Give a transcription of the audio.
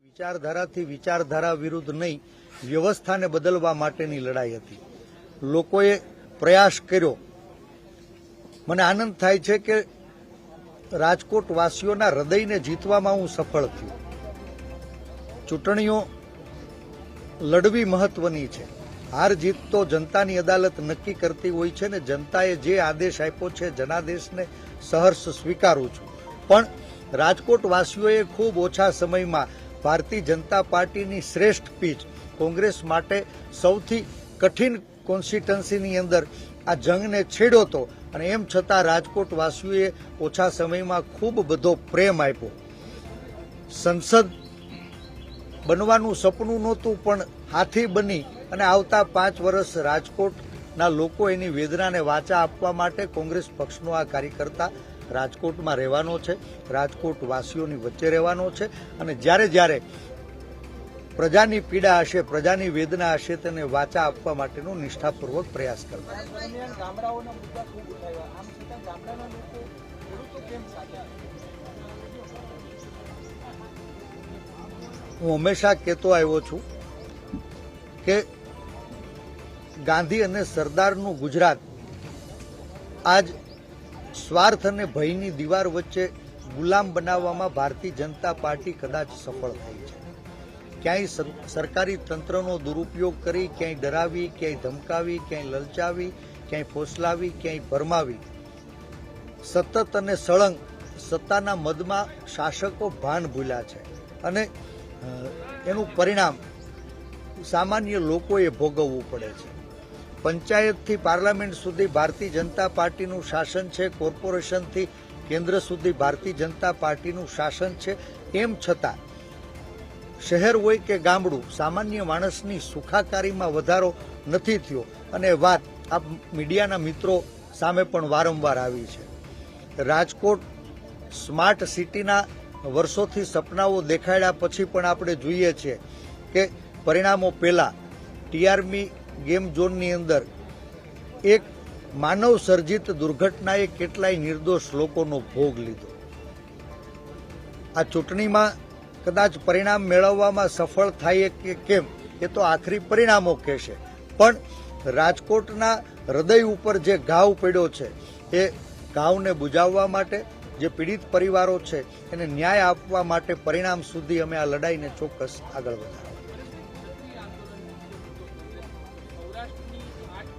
વિચારધારાથી વિચારધારા વિરુદ્ધ નહીં, વ્યવસ્થાને બદલવા માટેની લડાઈ હતી. લોકોએ પ્રયાસ કર્યો. મને આનંદ થાય છે કે રાજકોટ વાસીઓના હૃદયને જીતવામાં હું સફળ થયો. ચૂંટણીઓ લડવી મહત્વની છે. હાર જીત તો જનતાની અદાલત નક્કી કરતી હોય છે ને જનતાએ જે આદેશ આપ્યો છે જનાદેશને સહર્ષ સ્વીકારું છું. પણ રાજકોટ વાસીઓએ ખૂબ ઓછા સમયમાં ભારતીય જનતા પાર્ટીની શ્રેષ્ઠ પીચ, કોંગ્રેસ માટે સૌથી કઠિન કોન્સ્ટિટ્યુન્સીની અંદર આ જંગને છેડ્યો હતો અને એમ છતાં રાજકોટ વાસીઓએ ઓછા સમયમાં ખૂબ બધો પ્રેમ આપ્યો. સંસદ બનવાનું સપનું નહોતું પણ હાથી બની અને આવતા 5 વર્ષ રાજકોટના લોકો એની વેદનાને વાચા આપવા માટે કોંગ્રેસ પક્ષનો આ કાર્યકર્તા રાજકોટમાં રહેવાનો છે, રાજકોટ વાસીઓની વચ્ચે રહેવાનો છે અને જ્યારે જ્યારે પ્રજાની પીડા હશે, પ્રજાની વેદના હશે તેને વાચા આપવા માટેનો નિષ્ઠાપૂર્વક પ્રયાસ કરવાનો. હું હંમેશા કહેતો આવ્યો છું કે ગાંધી અને સરદારનું ગુજરાત આજ સ્વાર્થ અને ભયની દીવાર વચ્ચે ગુલામ બનાવવામાં ભારતીય જનતા પાર્ટી કદાચ સફળ થઈ છે. ક્યાંય સરકારી તંત્રનો દુરુપયોગ કરી, ક્યાંય ડરાવી, ક્યાંય ધમકાવી, ક્યાંય લલચાવી, ક્યાંય ફોસલાવી, ક્યાંય ભરમાવી, સતત અને સળંગ સત્તાના મદમાં શાસકો ભાન ભૂલ્યા છે અને એનું પરિણામ સામાન્ય લોકોએ ભોગવવું પડે છે. પંચાયતથી પાર્લામેન્ટ સુધી ભારતીય જનતા પાર્ટીનું શાસન છે, કોર્પોરેશનથી કેન્દ્ર સુધી ભારતીય જનતા પાર્ટીનું શાસન છે. એમ છતાં શહેર હોય કે ગામડું, સામાન્ય માણસની સુખાકારીમાં વધારો નથી થયો અને વાત આ મીડિયાના મિત્રો સામે પણ વારંવાર આવી છે. રાજકોટ સ્માર્ટ સિટીના વર્ષોથી સપનાઓ દેખાડ્યા પછી પણ આપણે જોઈએ છીએ કે પરિણામો પહેલા ટીઆરમી ગેમ ઝોનની અંદર એક માનવ સર્જિત દુર્ઘટનાએ કેટલાય નિર્દોષ લોકોનો ભોગ લીધો. આ ચૂંટણીમાં કદાચ પરિણામ મેળવવામાં સફળ થાય કે કેમ એ તો આખરી પરિણામો કહેશે, પણ રાજકોટના હૃદય ઉપર જે ઘાવ પડ્યો છે એ ઘાવને બુજાવવા માટે, જે પીડિત પરિવારો છે એને ન્યાય આપવા માટે પરિણામ સુધી અમે આ લડાઈને ચોક્કસ આગળ વધારીશું.